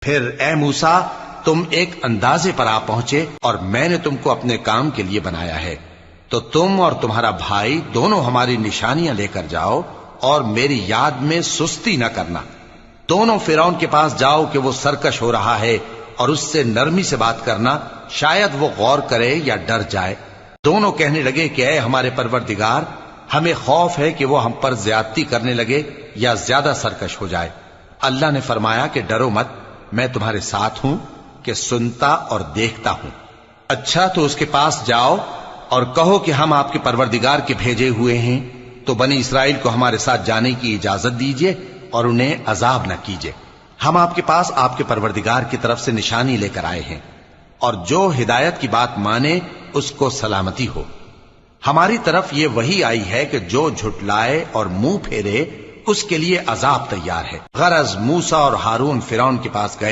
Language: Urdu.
پھر اے موسیٰ تم ایک اندازے پر آ پہنچے اور میں نے تم کو اپنے کام کے لیے بنایا ہے، تو تم اور تمہارا بھائی دونوں ہماری نشانیاں لے کر جاؤ اور میری یاد میں سستی نہ کرنا۔ دونوں فرعون کے پاس جاؤ کہ وہ سرکش ہو رہا ہے، اور اس سے نرمی سے بات کرنا، شاید وہ غور کرے یا ڈر جائے۔ دونوں کہنے لگے کہ اے ہمارے پروردگار، ہمیں خوف ہے کہ وہ ہم پر زیادتی کرنے لگے یا زیادہ سرکش ہو جائے۔ اللہ نے فرمایا کہ ڈرو مت، میں تمہارے ساتھ ہوں کہ سنتا اور دیکھتا ہوں۔ اچھا تو اس کے پاس جاؤ اور کہو کہ ہم آپ کے پروردگار کے بھیجے ہوئے ہیں، تو بنی اسرائیل کو ہمارے ساتھ جانے کی اجازت دیجیے اور انہیں عذاب نہ کیجیے۔ ہم آپ کے پاس آپ کے پروردگار کی طرف سے نشانی لے کر آئے ہیں، اور جو ہدایت کی بات مانے اس کو سلامتی ہو۔ ہماری طرف یہ وحی آئی ہے کہ جو جھٹلائے اور منہ پھیرے اس کے لیے عذاب تیار ہے۔ غرض موسیٰ اور ہارون فرعون کے پاس گئے